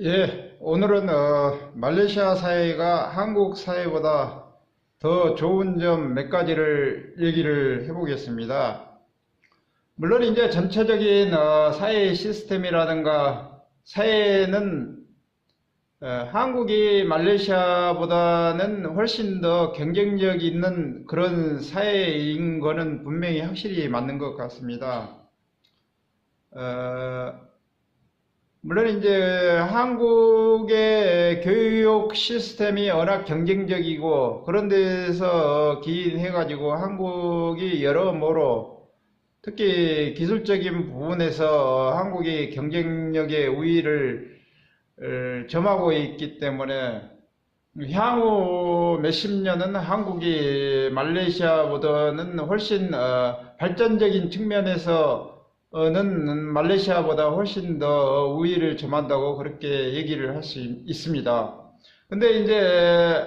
예, 오늘은 말레이시아 사회가 한국 사회보다 더 좋은 점 몇 가지를 얘기를 해보겠습니다. 물론 이제 전체적인 사회 시스템이라든가 사회는 한국이 말레이시아보다는 훨씬 더 경쟁력 있는 그런 사회인 거는 분명히 확실히 맞는 것 같습니다. 어, 물론 이제 한국의 교육 시스템이 워낙 경쟁적이고 그런 데서 기인해가지고 한국이 여러모로 특히 기술적인 부분에서 한국이 경쟁력의 우위를 점하고 있기 때문에 향후 몇십 년은 한국이 말레이시아보다는 훨씬 발전적인 측면에서 는 말레이시아보다 훨씬 더 우위를 점한다고 그렇게 얘기를 할 수 있습니다. 근데 이제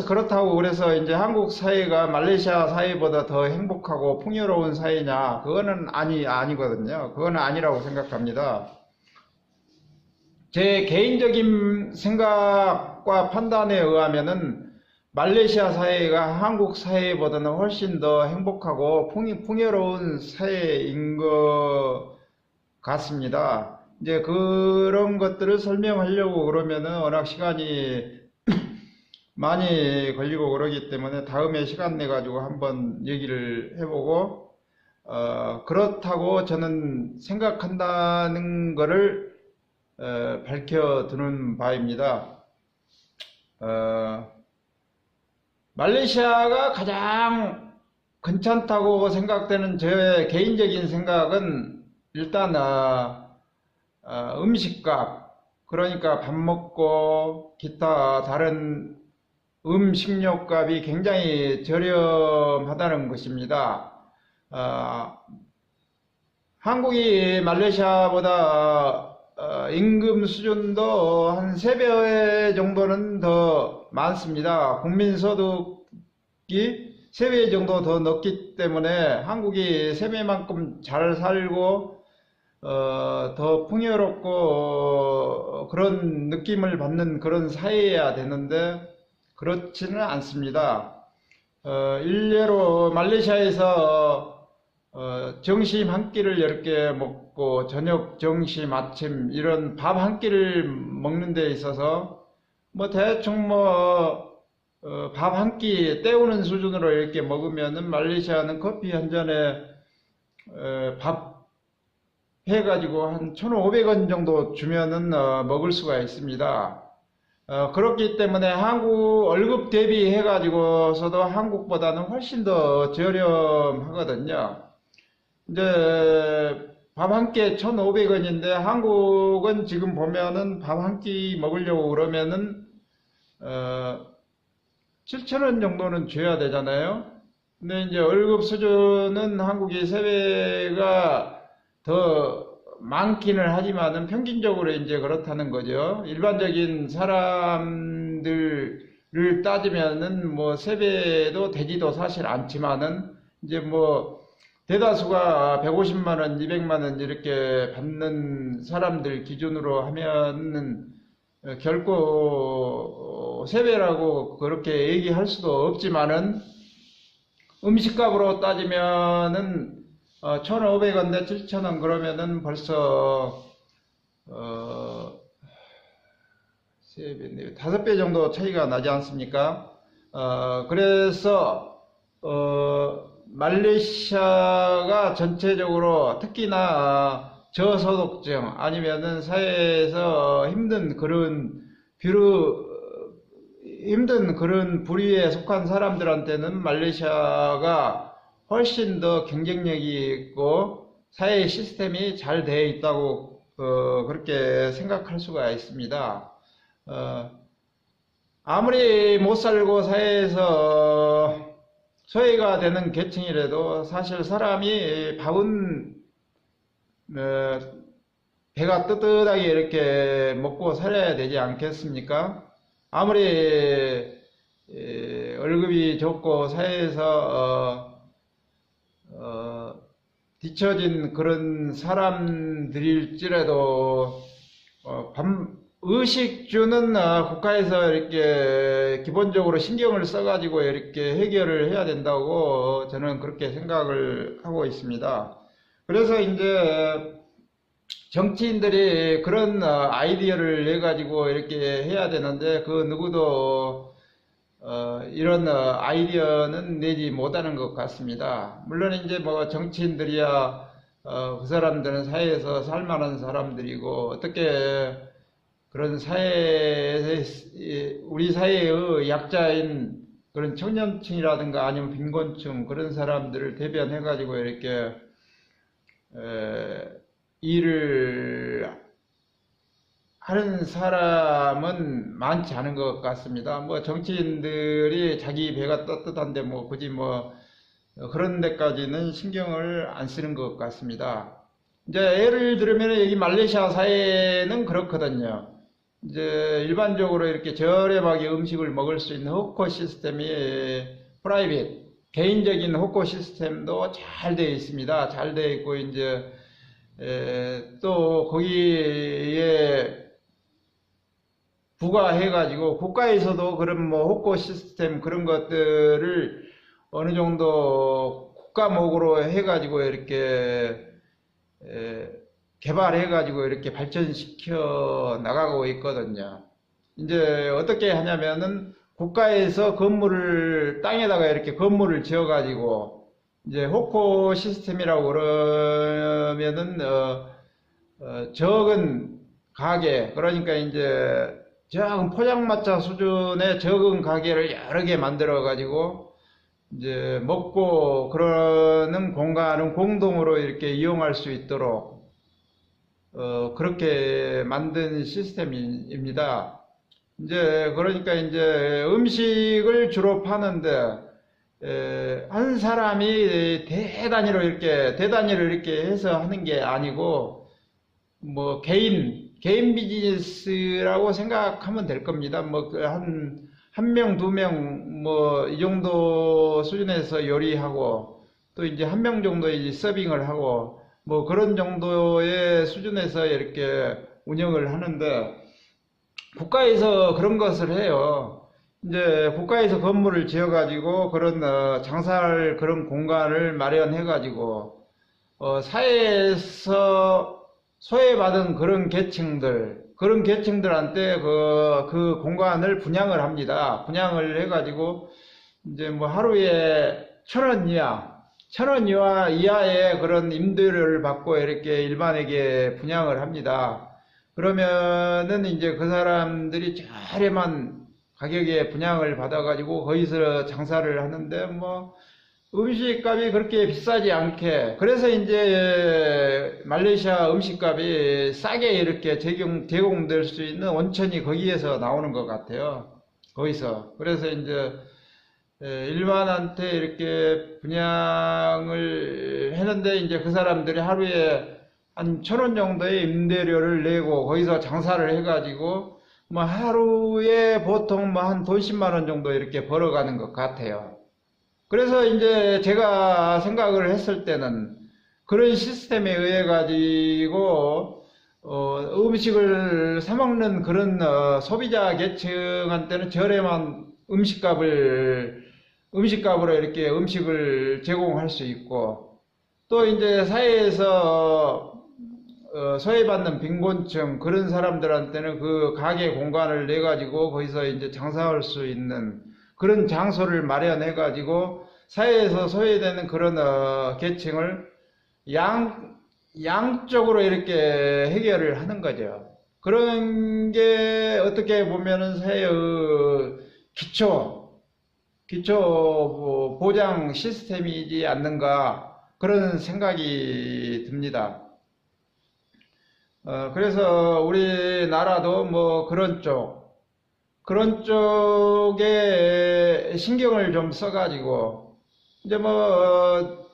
그렇다고 그래서 이제 한국 사회가 말레이시아 사회보다 더 행복하고 풍요로운 사회냐? 그거는 아니거든요. 그거는 아니라고 생각합니다. 제 개인적인 생각과 판단에 의하면은 말레이시아 사회가 한국 사회보다는 훨씬 더 행복하고 풍요로운 사회인 것 같습니다. 이제 그런 것들을 설명하려고 그러면은 워낙 시간이 많이 걸리고 그러기 때문에 다음에 시간 내 가지고 한번 얘기를 해보고 그렇다고 저는 생각한다는 거를 밝혀두는 바입니다. 말레이시아가 가장 괜찮다고 생각되는 제 개인적인 생각은 일단 음식값, 그러니까 밥 먹고 기타 다른 음식료값이 굉장히 저렴하다는 것입니다. 한국이 말레이시아보다 임금 수준도 한 3배 정도는 더 많습니다. 국민소득이 3배 정도 더 높기 때문에 한국이 3배만큼 잘 살고 더 풍요롭고 그런 느낌을 받는 그런 사회여야 되는데 그렇지는 않습니다. 일례로 말레이시아에서 점심 한 끼를 10개 먹고 저녁, 점심, 아침 이런 밥 한 끼를 먹는 데 있어서 뭐 대충 밥 한 끼 때우는 수준으로 이렇게 먹으면은 말레이시아는 커피 한 잔에 밥 해가지고 한 1,500원 정도 주면은 먹을 수가 있습니다. 그렇기 때문에 한국 월급 대비해가지고서도 한국보다는 훨씬 더 저렴하거든요. 이제 밥 한 끼에 1,500원인데 한국은 지금 보면은 밥 한 끼 먹으려고 그러면은 7,000원 정도는 줘야 되잖아요. 근데 이제 월급 수준은 한국이 세배가 더 많기는 하지만은 평균적으로 이제 그렇다는 거죠. 일반적인 사람들을 따지면은 뭐 세배도 되지도 사실 않지만은 이제 뭐 대다수가 150만 원, 200만 원 이렇게 받는 사람들 기준으로 하면은 결코 세배라고 그렇게 얘기할 수도 없지만은 음식값으로 따지면은 1,500원 대 7,000원 그러면은 벌써 세 배, 5배 정도 차이가 나지 않습니까? 그래서 말레이시아가 전체적으로 특히나 저소득층 아니면은 사회에서 힘든 그런 부류에 속한 사람들한테는 말레이시아가 훨씬 더 경쟁력이 있고 사회 시스템이 잘 되어 있다고 그렇게 생각할 수가 있습니다. 아무리 못 살고 사회에서 소외가 되는 계층이라도 사실 사람이 밥은 배가 뜨뜻하게 이렇게 먹고 살아야 되지 않겠습니까? 아무리 월급이 적고 사회에서 뒤처진 그런 사람들일지라도 의식주는 국가에서 이렇게 기본적으로 신경을 써가지고 이렇게 해결을 해야 된다고 저는 그렇게 생각을 하고 있습니다. 그래서 이제 정치인들이 그런 아이디어를 내가지고 이렇게 해야 되는데 그 누구도 이런 아이디어는 내지 못하는 것 같습니다. 물론 이제 뭐 정치인들이야 그 사람들은 사회에서 살만한 사람들이고 어떻게 그런 우리 사회의 약자인 그런 청년층이라든가 아니면 빈곤층 그런 사람들을 대변해 가지고 이렇게 일을 하는 사람은 많지 않은 것 같습니다. 뭐 정치인들이 자기 배가 떳떳한데 뭐 굳이 뭐 그런 데까지는 신경을 안 쓰는 것 같습니다. 이제 예를 들면 여기 말레이시아 사회는 그렇거든요. 이제 일반적으로 이렇게 저렴하게 음식을 먹을 수 있는 호커 시스템이 프라이빗, 개인적인 호커 시스템도 잘 되어 있습니다. 잘 되어 있고 이제 또 거기에 부과해가지고 국가에서도 그런 뭐 호커 시스템 그런 것들을 어느 정도 국가목으로 해가지고 이렇게 개발해가지고 이렇게 발전시켜 나가고 있거든요. 이제 어떻게 하냐면은 국가에서 건물을 땅에다가 이렇게 건물을 지어가지고 이제 호커 시스템이라고 그러면은 적은 가게 그러니까 이제 적은 포장마차 수준의 적은 가게를 여러 개 만들어 가지고 이제 먹고 그러는 공간은 공동으로 이렇게 이용할 수 있도록 그렇게 만든 시스템입니다. 이제 그러니까 이제 음식을 주로 파는데 한 사람이 대단위로 이렇게 해서 하는 게 아니고 뭐 개인 비즈니스라고 생각하면 될 겁니다. 뭐 한 명, 두 명 뭐 이 정도 수준에서 요리하고 또 이제 한 명 정도 이제 서빙을 하고 뭐 그런 정도의 수준에서 이렇게 운영을 하는데 국가에서 그런 것을 해요. 이제 국가에서 건물을 지어 가지고 그런 장사할 그런 공간을 마련해 가지고 사회에서 소외받은 그런 계층들한테 그 공간을 분양을 합니다. 분양을 해 가지고 이제 뭐 하루에 1,000원 이하의 그런 임대료를 받고 이렇게 일반에게 분양을 합니다. 그러면은 이제 그 사람들이 저렴한 가격에 분양을 받아가지고 거기서 장사를 하는데 뭐 음식값이 그렇게 비싸지 않게 그래서 이제 말레이시아 음식값이 싸게 이렇게 제공될 수 있는 온천이 거기에서 나오는 것 같아요. 거기서 그래서 이제 일반한테 이렇게 분양을 했는데 이제 그 사람들이 하루에 한 1,000원 정도의 임대료를 내고 거기서 장사를 해가지고 뭐 하루에 보통 뭐 한 돈 10만 원 정도 이렇게 벌어가는 것 같아요. 그래서 이제 제가 생각을 했을 때는 그런 시스템에 의해 가지고 음식을 사 먹는 그런 소비자 계층한테는 저렴한 음식값으로 이렇게 음식을 제공할 수 있고 또 이제 사회에서 소외받는 빈곤층 그런 사람들한테는 그 가게 공간을 내 가지고 거기서 이제 장사할 수 있는 그런 장소를 마련해 가지고 사회에서 소외되는 그런 계층을 양쪽으로 이렇게 해결을 하는 거죠. 그런 게 어떻게 보면은 사회의 기초 보장 시스템이지 않는가 그런 생각이 듭니다. 그래서 우리나라도 뭐 그런 쪽에 신경을 좀 써가지고 이제 뭐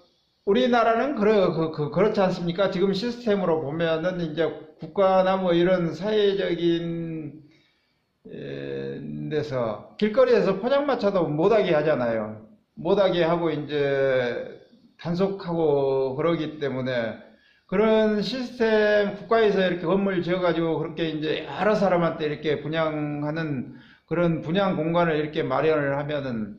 우리나라는 그렇지 않습니까? 지금 시스템으로 보면은 이제 국가나 뭐 이런 사회적인 데서 길거리에서 포장마차도 못하게 하잖아요. 못하게 하고 이제 단속하고 그러기 때문에 그런 시스템 국가에서 이렇게 건물 지어가지고 그렇게 이제 여러 사람한테 이렇게 분양하는 그런 분양 공간을 이렇게 마련을 하면은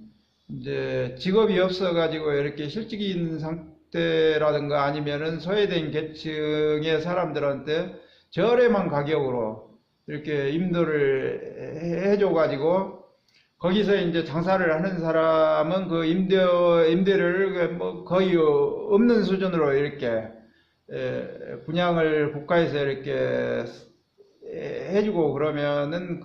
이제 직업이 없어가지고 이렇게 실직이 있는 상태라든가 아니면은 소외된 계층의 사람들한테 저렴한 가격으로 이렇게 임대를 해줘가지고 거기서 이제 장사를 하는 사람은 그 임대를 뭐 거의 없는 수준으로 이렇게 분양을 국가에서 이렇게 해주고 그러면은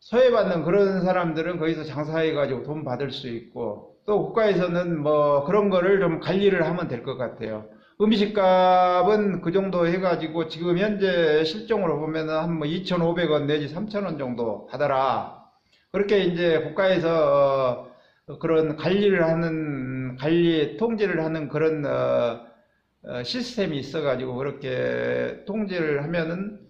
소외받는 그런 사람들은 거기서 장사해가지고 돈 받을 수 있고 또 국가에서는 뭐 그런 거를 좀 관리를 하면 될 것 같아요. 음식값은 그 정도 해가지고 지금 현재 실종으로 보면은 한 뭐 2,500원 내지 3,000원 정도 하더라. 그렇게 이제 국가에서 그런 통제를 하는 그런 시스템이 있어가지고 그렇게 통제를 하면은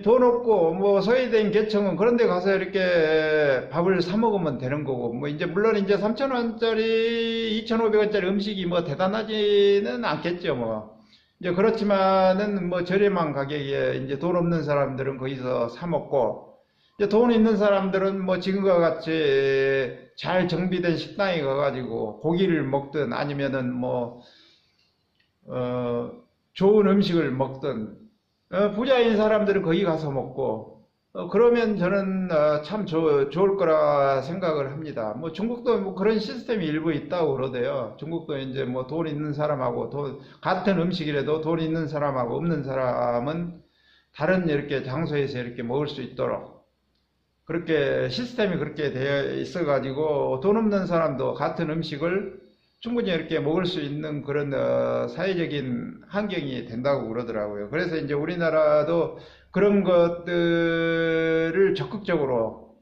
돈 없고 뭐 소외된 계층은 그런 데 가서 이렇게 밥을 사 먹으면 되는 거고 뭐 이제 물론 이제 3,000원짜리 2,500원짜리 음식이 뭐 대단하지는 않겠죠 뭐 이제 그렇지만은 뭐 저렴한 가격에 이제 돈 없는 사람들은 거기서 사 먹고 이제 돈 있는 사람들은 뭐 지금과 같이 잘 정비된 식당에 가가지고 고기를 먹든 아니면은 뭐 좋은 음식을 먹든 부자인 사람들은 거기 가서 먹고 그러면 저는 참 좋을 거라 생각을 합니다. 뭐 중국도 뭐 그런 시스템이 일부 있다고 그러대요. 중국도 이제 뭐 돈 있는 사람하고 같은 음식이라도 돈 있는 사람하고 없는 사람은 다른 이렇게 장소에서 이렇게 먹을 수 있도록 그렇게 시스템이 그렇게 되어 있어 가지고 돈 없는 사람도 같은 음식을 충분히 이렇게 먹을 수 있는 그런 사회적인 환경이 된다고 그러더라고요. 그래서 이제 우리나라도 그런 것들을 적극적으로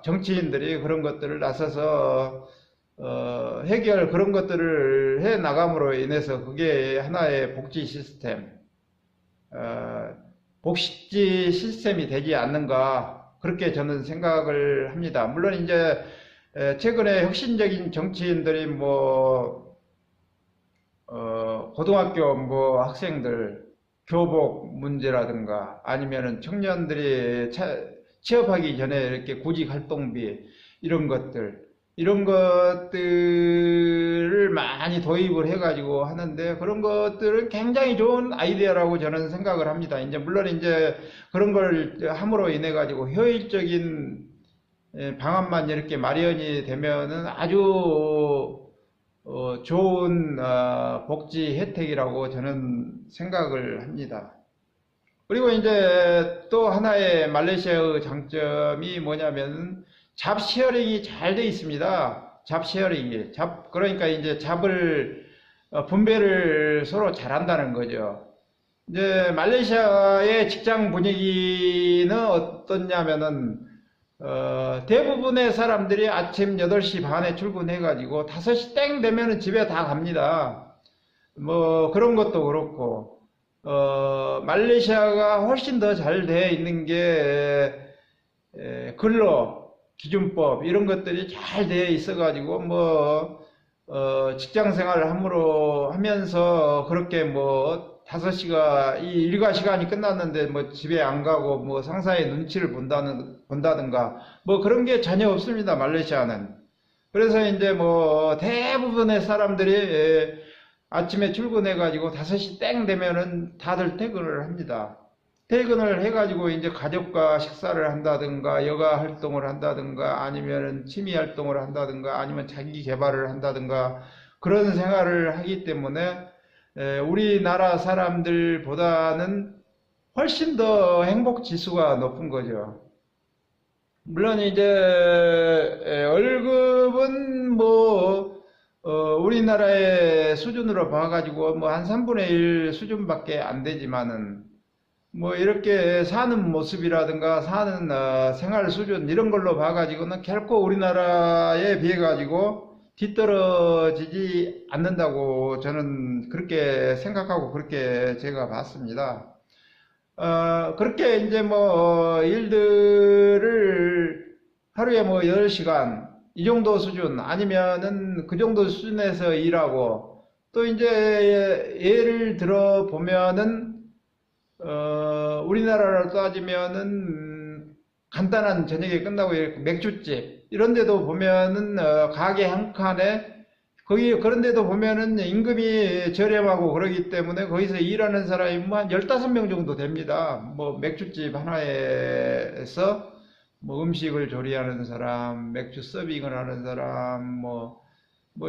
정치인들이 그런 것들을 나서서 그런 것들을 해 나감으로 인해서 그게 하나의 복지 시스템, 복지 시스템이 되지 않는가 그렇게 저는 생각을 합니다. 물론 이제 최근에 혁신적인 정치인들이 고등학교 학생들 교복 문제라든가 아니면은 청년들이 취업하기 전에 이렇게 구직 활동비 이런 것들을 많이 도입을 해가지고 하는데 그런 것들은 굉장히 좋은 아이디어라고 저는 생각을 합니다. 이제 물론 이제 그런 걸 함으로 인해 가지고 효율적인 방안만 이렇게 마련이 되면은 아주 좋은 복지 혜택이라고 저는 생각을 합니다. 그리고 이제 또 하나의 말레이시아의 장점이 뭐냐면 잡쉐어링이 잘 돼 있습니다. 잡쉐어링이 그러니까 이제 잡을 분배를 서로 잘한다는 거죠. 이제 말레이시아의 직장 분위기는 어떻냐면은 대부분의 사람들이 아침 8시 반에 출근해가지고 5시 땡 되면은 집에 다 갑니다. 뭐 그런 것도 그렇고 말레이시아가 훨씬 더 잘 되어 있는 게 근로기준법 이런 것들이 잘 되어 있어가지고 직장 생활을 하면서 그렇게 5시가 이 일과 시간이 끝났는데 집에 안 가고 상사의 눈치를 본다든가 그런 게 전혀 없습니다. 말레이시아는. 그래서 이제 대부분의 사람들이 아침에 출근해 가지고 5시 땡 되면은 다들 퇴근을 합니다. 퇴근을 해 가지고 이제 가족과 식사를 한다든가 여가 활동을 한다든가 아니면은 취미 활동을 한다든가 아니면 자기 개발을 한다든가 그런 생활을 하기 때문에 우리나라 사람들보다는 훨씬 더 행복 지수가 높은 거죠. 물론 이제 월급은 우리나라의 수준으로 봐가지고 한 3분의 1 수준밖에 안 되지만은 이렇게 사는 모습이라든가 사는 생활 수준 이런 걸로 봐가지고는 결코 우리나라에 비해 가지고 뒤떨어지지 않는다고 저는 그렇게 생각하고 그렇게 제가 봤습니다. 그렇게 이제 일들을 하루에 8시간 이 정도 수준 아니면은 그 정도 수준에서 일하고, 또 이제 예를 들어 보면은 우리나라로 따지면은 간단한 저녁에 끝나고 맥주집 이런 데도 보면은 가게 한 칸에 거기 그런 데도 보면은 임금이 저렴하고 그러기 때문에 거기서 일하는 사람이 뭐 한 15명 정도 됩니다. 뭐 맥주집 하나에서 뭐 음식을 조리하는 사람, 맥주 서빙을 하는 사람, 뭐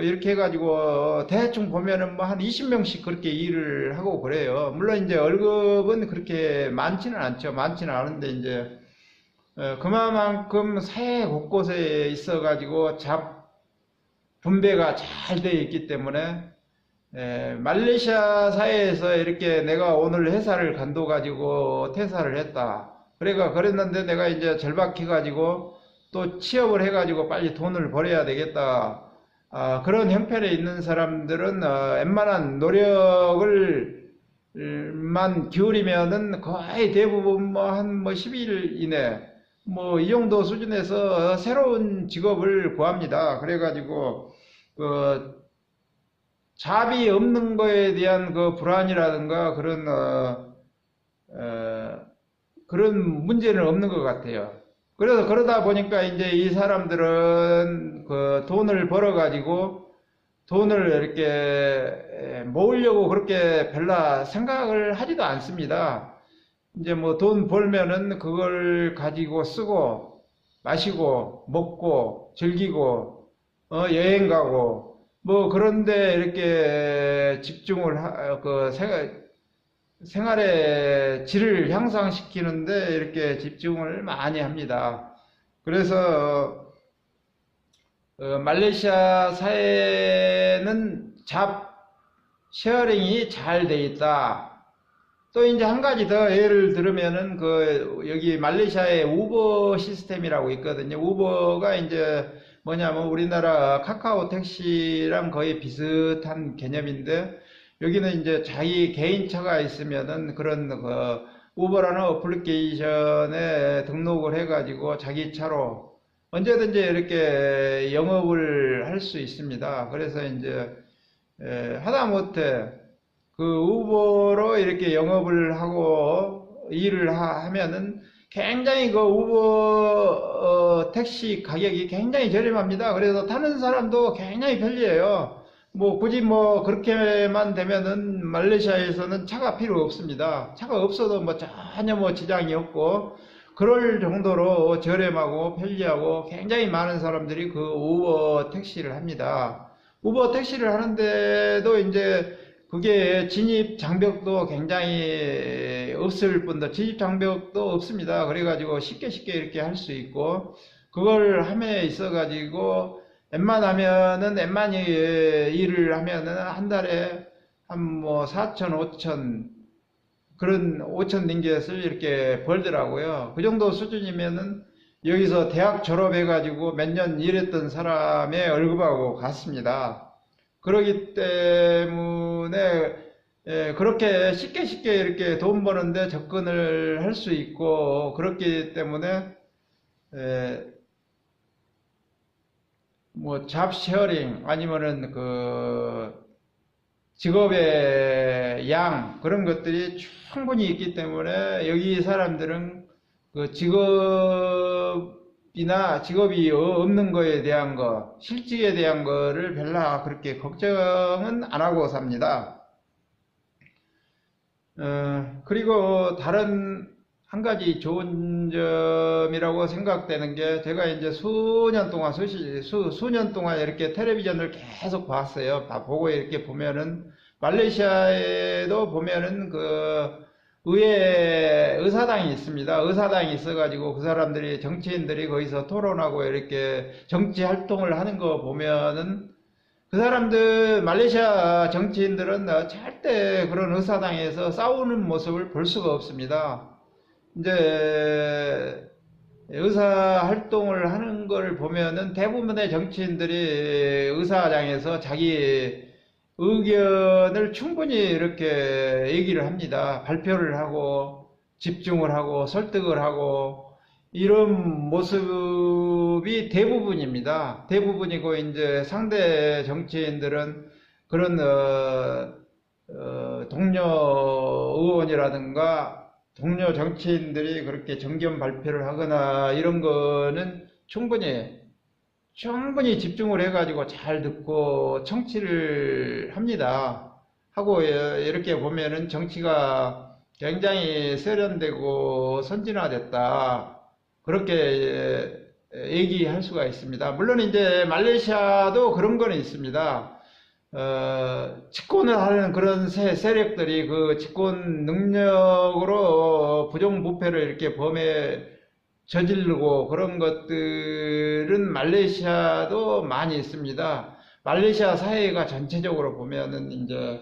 이렇게 해가지고 대충 보면은 뭐 한 20명씩 그렇게 일을 하고 그래요. 물론 이제 월급은 그렇게 많지는 않죠. 많지는 않은데 이제 그만큼 사회 곳곳에 있어가지고 분배가 잘 되어 있기 때문에 말레이시아 사회에서 이렇게 내가 오늘 회사를 간둬가지고 퇴사를 했다. 그랬는데 내가 이제 절박해가지고 또 취업을 해가지고 빨리 돈을 벌어야 되겠다. 그런 형편에 있는 사람들은 웬만한 노력을 만 기울이면은 거의 대부분 뭐 한 10일 이내 뭐 이 정도 수준에서 새로운 직업을 구합니다. 그래가지고 그 잡이 없는 거에 대한 그 불안이라든가 그런 문제는 없는 것 같아요. 그래서 그러다 보니까 이제 이 사람들은 그 돈을 벌어 가지고 돈을 이렇게 모으려고 그렇게 별로 생각을 하지도 않습니다. 이제 뭐 돈 벌면은 그걸 가지고 쓰고 마시고 먹고 즐기고 여행 가고 뭐 그런데 이렇게 집중을 생활의 질을 향상시키는데 이렇게 집중을 많이 합니다. 그래서 말레이시아 사회는 잡 쉐어링이 잘 돼 있다. 또 이제 한 가지 더 예를 들으면은 여기 말레이시아에 우버 시스템이라고 있거든요. 우버가 이제 뭐냐면 우리나라 카카오 택시랑 거의 비슷한 개념인데, 여기는 이제 자기 개인차가 있으면은 그런 우버라는 어플리케이션에 등록을 해가지고 자기 차로 언제든지 이렇게 영업을 할 수 있습니다. 그래서 이제 하다못해 그 우버로 이렇게 영업을 하고 일을 하면은 굉장히 그 우버 택시 가격이 굉장히 저렴합니다. 그래서 타는 사람도 굉장히 편리해요. 뭐 굳이 뭐 그렇게만 되면은 말레이시아에서는 차가 필요 없습니다. 차가 없어도 뭐 전혀 뭐 지장이 없고 그럴 정도로 저렴하고 편리하고 굉장히 많은 사람들이 그 우버 택시를 합니다. 우버 택시를 하는데도 이제 그게 진입 장벽도 굉장히 없을 뿐더 진입 장벽도 없습니다. 그래가지고 쉽게 이렇게 할 수 있고, 그걸 함에 있어가지고 웬만히 일을 하면은 한 달에 한 뭐 4천, 5천 그런 5천 링깃을 이렇게 벌더라고요. 그 정도 수준이면은 여기서 대학 졸업해가지고 몇 년 일했던 사람의 월급하고 같습니다. 그러기 때문에 그렇게 쉽게 이렇게 돈 버는데 접근을 할 수 있고, 그렇기 때문에 뭐 잡 쉐어링 아니면은 그 직업의 양 그런 것들이 충분히 있기 때문에 여기 사람들은 그 직업이 없는 거에 대한 실직에 대한 거를 별로 그렇게 걱정은 안 하고 삽니다. 그리고 다른 한 가지 좋은 점이라고 생각되는 게, 제가 이제 수년 동안 이렇게 텔레비전을 계속 봤어요. 보고 이렇게 보면은 말레이시아에도 보면은 의회 의사당이 있습니다. 의사당이 있어가지고 그 사람들이 정치인들이 거기서 토론하고 이렇게 정치 활동을 하는 거 보면은 그 사람들 말레이시아 정치인들은 절대 그런 의사당에서 싸우는 모습을 볼 수가 없습니다. 이제 의사 활동을 하는 걸 보면은 대부분의 정치인들이 의사장에서 자기 의견을 충분히 이렇게 얘기를 합니다. 발표를 하고 집중을 하고 설득을 하고 이런 모습이 대부분입니다. 대부분이고, 이제 상대 정치인들은 그런, 동료 의원이라든가 동료 정치인들이 그렇게 정견 발표를 하거나 이런 거는 충분히 집중을 해가지고 잘 듣고 청취를 합니다. 하고 이렇게 보면은 정치가 굉장히 세련되고 선진화됐다. 그렇게 얘기할 수가 있습니다. 물론 이제 말레이시아도 그런 거는 있습니다. 집권을 하는 그런 세력들이 그 집권 능력으로 부정부패를 이렇게 저지르고 그런 것들은 말레이시아도 많이 있습니다. 말레이시아 사회가 전체적으로 보면은 이제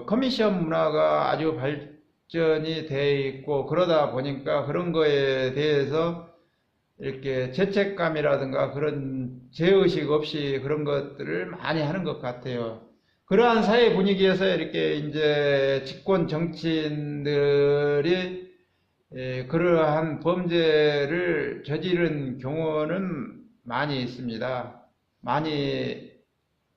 커미션 문화가 아주 발전이 돼 있고, 그러다 보니까 그런 거에 대해서 이렇게 죄책감이라든가 그런 죄의식 없이 그런 것들을 많이 하는 것 같아요. 그러한 사회 분위기에서 이렇게 이제 집권 정치인들이 그러한 범죄를 저지른 경우는 많이 있습니다. 많이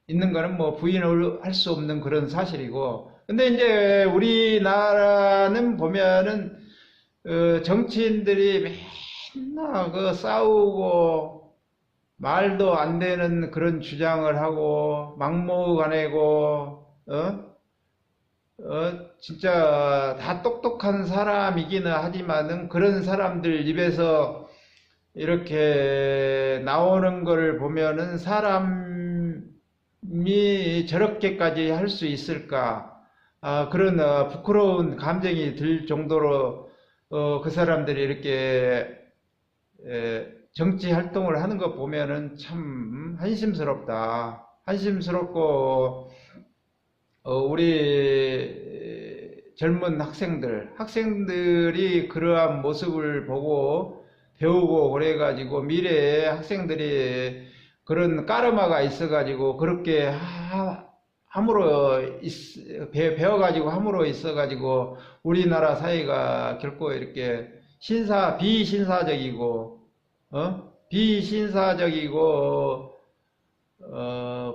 있는 거는 뭐 부인을 할 수 없는 그런 사실이고, 근데 이제 우리나라는 보면은 정치인들이 맨날 싸우고 말도 안 되는 그런 주장을 하고 막무가내고 진짜 다 똑똑한 사람이기는 하지만은 그런 사람들 입에서 이렇게 나오는 걸 보면은 사람이 저렇게까지 할 수 있을까? 그런 부끄러운 감정이 들 정도로 그 사람들이 이렇게 정치 활동을 하는 거 보면은 참 한심스럽다. 한심스럽고 우리 젊은 학생들이 그러한 모습을 보고 배우고 그래가지고 미래에 학생들이 그런 까르마가 있어가지고 그렇게 배워가지고 함으로 있어가지고 우리나라 사회가 결코 이렇게 비신사적이고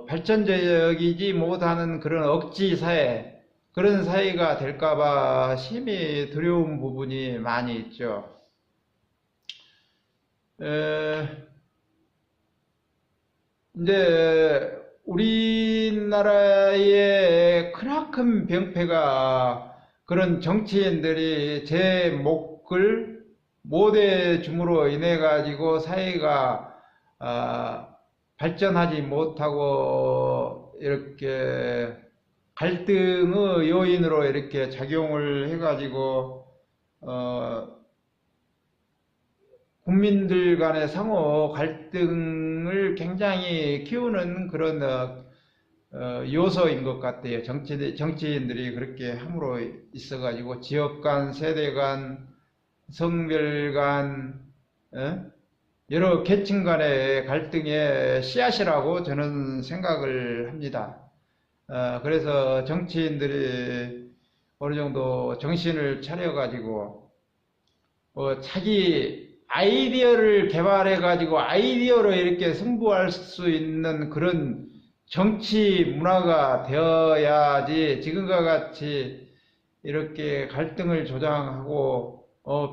발전적이지 못하는 그런 억지 사회, 그런 사회가 될까봐 심히 두려운 부분이 많이 있죠. 이제 우리나라의 크나큰 병폐가 그런 정치인들이 제 목을 못해 줌으로 인해 가지고 사회가 발전하지 못하고 이렇게 갈등의 요인으로 이렇게 작용을 해 가지고 국민들 간의 상호 갈등을 굉장히 키우는 그런 요소인 것 같아요. 정치인들이 그렇게 함으로 있어 가지고 지역 간, 세대 간, 성별 간, 여러 계층 간의 갈등의 씨앗이라고 저는 생각을 합니다. 그래서 정치인들이 어느 정도 정신을 차려가지고, 자기 아이디어를 개발해가지고 아이디어로 이렇게 승부할 수 있는 그런 정치 문화가 되어야지 지금과 같이 이렇게 갈등을 조장하고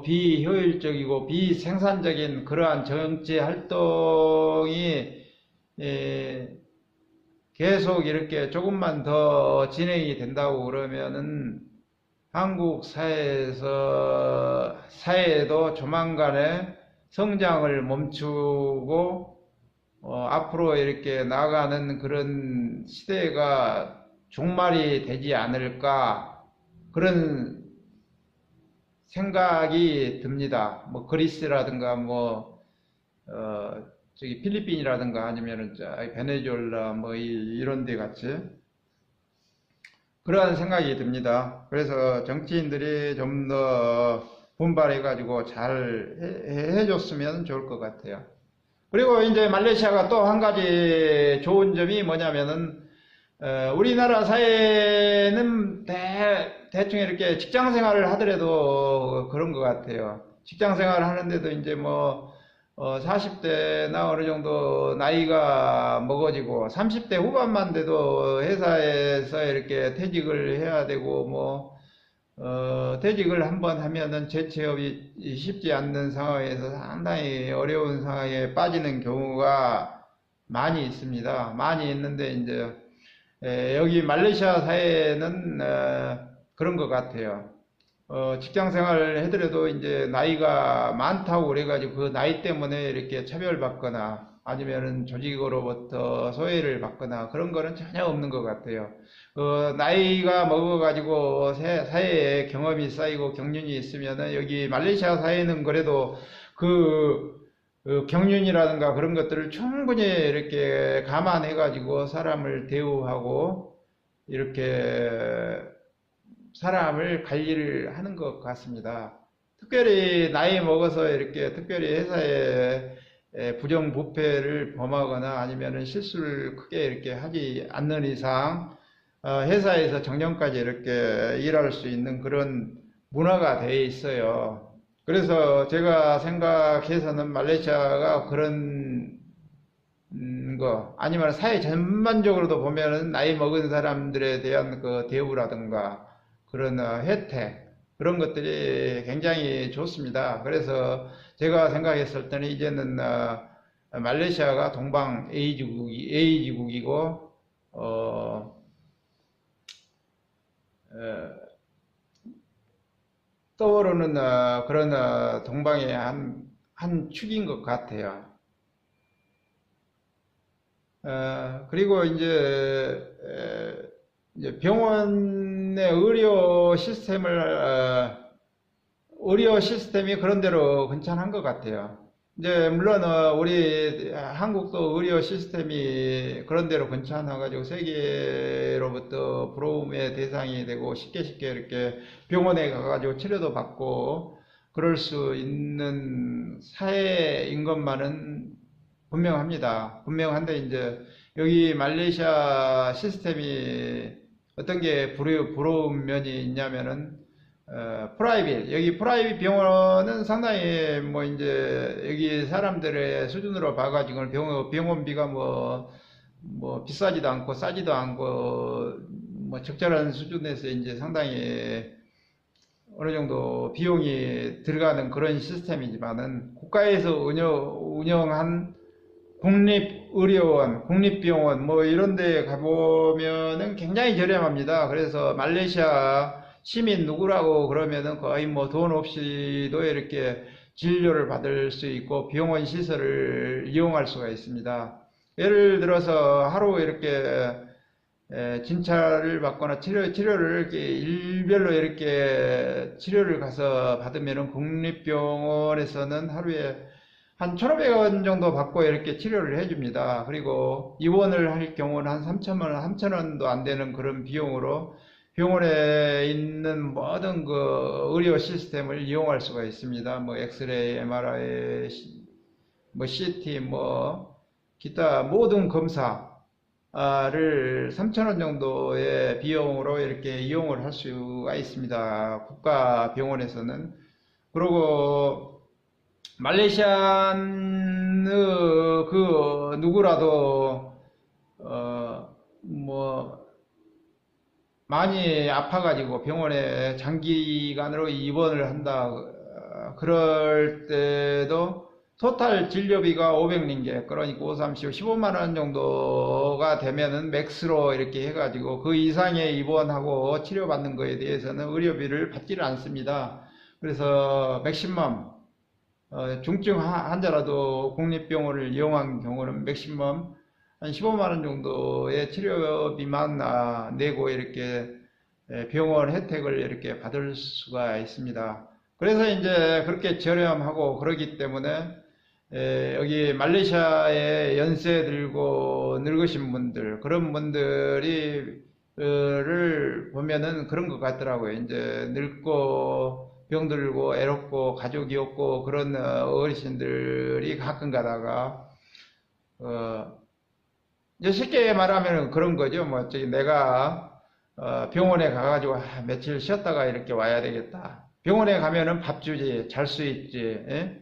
비효율적이고 비생산적인 그러한 정치 활동이 계속 이렇게 조금만 더 진행이 된다고 그러면은 한국 사회도 조만간에 성장을 멈추고 앞으로 이렇게 나아가는 그런 시대가 종말이 되지 않을까, 그런 생각이 듭니다. 뭐 그리스라든가 저기 필리핀이라든가 아니면은 베네수엘라 이런 데 같이 그러한 생각이 듭니다. 그래서 정치인들이 좀 더 분발해 가지고 잘 해줬으면 좋을 것 같아요. 그리고 이제 말레이시아가 또 한 가지 좋은 점이 뭐냐면은 우리나라 사회는 대충 이렇게 직장 생활을 하더라도 그런 것 같아요. 직장 생활을 하는데도 이제 뭐 40대나 어느 정도 나이가 먹어지고 30대 후반만 돼도 회사에서 이렇게 퇴직을 해야 되고 뭐 퇴직을 한번 하면은 재취업이 쉽지 않는 상황에서 상당히 어려운 상황에 빠지는 경우가 많이 있습니다. 많이 있는데 이제 여기 말레이시아 사회는 그런 것 같아요. 직장 생활을 해더라도 이제 나이가 많다고 그래가지고 그 나이 때문에 이렇게 차별받거나 아니면은 조직으로부터 소외를 받거나 그런 거는 전혀 없는 것 같아요. 나이가 먹어가지고 사회에 경험이 쌓이고 경륜이 있으면은 여기 말레이시아 사회는 그래도 그 경륜이라든가 그런 것들을 충분히 이렇게 감안해가지고 사람을 대우하고 이렇게 사람을 관리를 하는 것 같습니다. 특별히 나이 먹어서 이렇게 특별히 회사에 부정부패를 범하거나 아니면은 실수를 크게 이렇게 하지 않는 이상 회사에서 정년까지 이렇게 일할 수 있는 그런 문화가 되어 있어요. 그래서 제가 생각해서는 말레이시아가 그런 거 아니면 사회 전반적으로도 보면은 나이 먹은 사람들에 대한 그 대우라든가 그런 혜택 그런 것들이 굉장히 좋습니다. 그래서 제가 생각했을 때는 이제는 말레이시아가 동방 에이지국이고 떠오르는 그런 동방의 한 축인 것 같아요. 그리고 이제 병원의 의료 시스템이 그런대로 괜찮은 것 같아요. 이제 물론 우리 한국도 의료 시스템이 그런대로 괜찮아가지고 세계로부터 부러움의 대상이 되고 쉽게 이렇게 병원에 가가지고 치료도 받고 그럴 수 있는 사회인 것만은 분명합니다. 분명한데 이제 여기 말레이시아 시스템이 어떤 게 부러운 면이 있냐면은 여기 프라이빗 병원은 상당히 뭐 이제 여기 사람들의 수준으로 봐가지고 병원비가 뭐 비싸지도 않고 싸지도 않고 뭐 적절한 수준에서 이제 상당히 어느 정도 비용이 들어가는 그런 시스템이지만은 국가에서 운영한 국립의료원, 국립병원 뭐 이런 데 가보면은 굉장히 저렴합니다. 그래서 말레이시아 시민 누구라고 그러면은 거의 뭐 돈 없이도 이렇게 진료를 받을 수 있고 병원 시설을 이용할 수가 있습니다. 예를 들어서 하루 이렇게 진찰을 받거나 치료를 이렇게 일별로 이렇게 치료를 가서 받으면은 국립병원에서는 하루에 한 1,500원 정도 받고 이렇게 치료를 해줍니다. 그리고 입원을 할 경우는 한 3,000원도 안 되는 그런 비용으로 병원에 있는 모든 그 의료 시스템을 이용할 수가 있습니다. 뭐 엑스레이, MRI, 뭐 CT, 뭐 기타 모든 검사를 3,000원 정도의 비용으로 이렇게 이용을 할 수가 있습니다. 국가 병원에서는. 그리고 말레이시아는 그 누구라도 뭐 많이 아파가지고 병원에 장기간으로 입원을 한다 그럴 때도 토탈 진료비가 500링게 그러니까 530, 15만원 정도가 되면은 맥스로 이렇게 해가지고 그 이상의 입원하고 치료받는 거에 대해서는 의료비를 받지를 않습니다. 그래서 맥시멈 중증 환자라도 국립병원을 이용한 경우는 맥시멈 한 15만원 정도의 치료비만 내고 이렇게 병원 혜택을 이렇게 받을 수가 있습니다. 그래서 이제 그렇게 저렴하고 그러기 때문에 여기 말레이시아에 연세 들고 늙으신 분들 그런 분들이 를 보면은 그런 것 같더라고요. 이제 늙고 병들고 애롭고 가족이 없고 그런 어르신들이 가끔 가다가 쉽게 말하면 그런 거죠. 내가 병원에 가가지고 며칠 쉬었다가 이렇게 와야 되겠다. 병원에 가면은 밥 주지, 잘 수 있지, 예?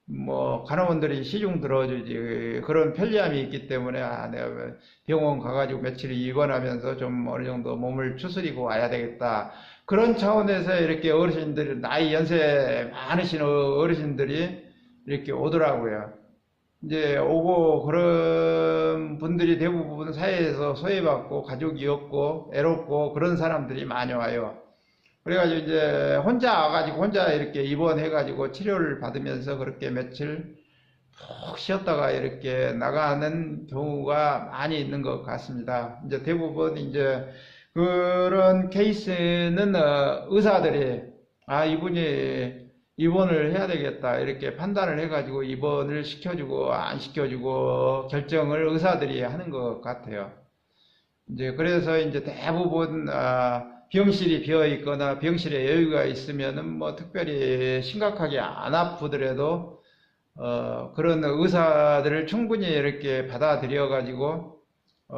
뭐 간호원들이 시중 들어주지. 그런 편리함이 있기 때문에 내가 병원 가가지고 며칠 입원하면서 좀 어느 정도 몸을 추스리고 와야 되겠다. 그런 차원에서 이렇게 어르신들이, 나이 연세 많으신 어르신들이 이렇게 오더라고요. 이제 오고, 그런 분들이 대부분 사회에서 소외받고 가족이 없고 애롭고 그런 사람들이 많이 와요. 그래가지고 이제 혼자 와가지고 혼자 이렇게 입원해가지고 치료를 받으면서 그렇게 며칠 푹 쉬었다가 이렇게 나가는 경우가 많이 있는 것 같습니다. 이제 대부분 이제 그런 케이스는 의사들이 이분이 입원을 해야 되겠다 이렇게 판단을 해가지고 입원을 시켜주고 안 시켜주고 결정을 의사들이 하는 것 같아요. 이제 그래서 이제 대부분 병실이 비어 있거나 병실에 여유가 있으면은 뭐 특별히 심각하게 안 아프더라도 그런 의사들을 충분히 이렇게 받아들여 가지고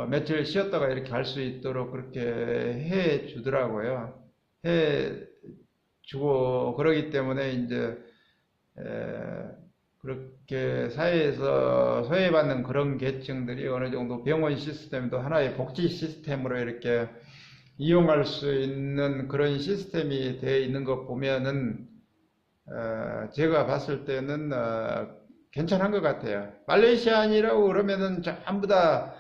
며칠 쉬었다가 이렇게 갈 수 있도록 그렇게 해 주더라고요. 해 주고 그러기 때문에 이제 그렇게 사회에서 소외받는 그런 계층들이 어느 정도 병원 시스템도 하나의 복지 시스템으로 이렇게 이용할 수 있는 그런 시스템이 되어 있는 것 보면은 제가 봤을 때는 괜찮은 것 같아요. 말레이시안이라고 그러면은 전부 다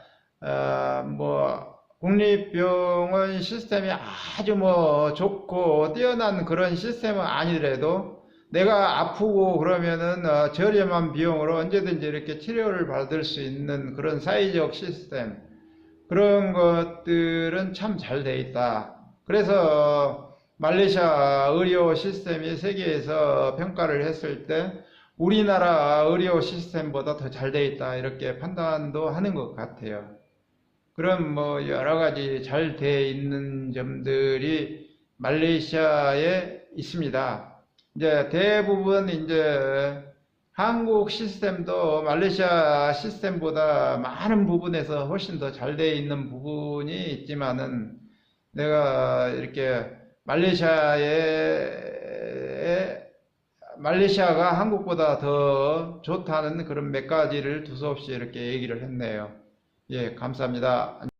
뭐 국립병원 시스템이 아주 뭐 좋고 뛰어난 그런 시스템은 아니더라도 내가 아프고 그러면은 저렴한 비용으로 언제든지 이렇게 치료를 받을 수 있는 그런 사회적 시스템, 그런 것들은 참 잘 돼 있다. 그래서 말레이시아 의료 시스템이 세계에서 평가를 했을 때 우리나라 의료 시스템보다 더 잘 돼 있다 이렇게 판단도 하는 것 같아요. 그럼 뭐 여러 가지 잘 돼 있는 점들이 말레이시아에 있습니다. 이제 대부분 이제 한국 시스템도 말레이시아 시스템보다 많은 부분에서 훨씬 더 잘 돼 있는 부분이 있지만은 내가 이렇게 말레이시아가 한국보다 더 좋다는 그런 몇 가지를 두서없이 이렇게 얘기를 했네요. 예, 감사합니다.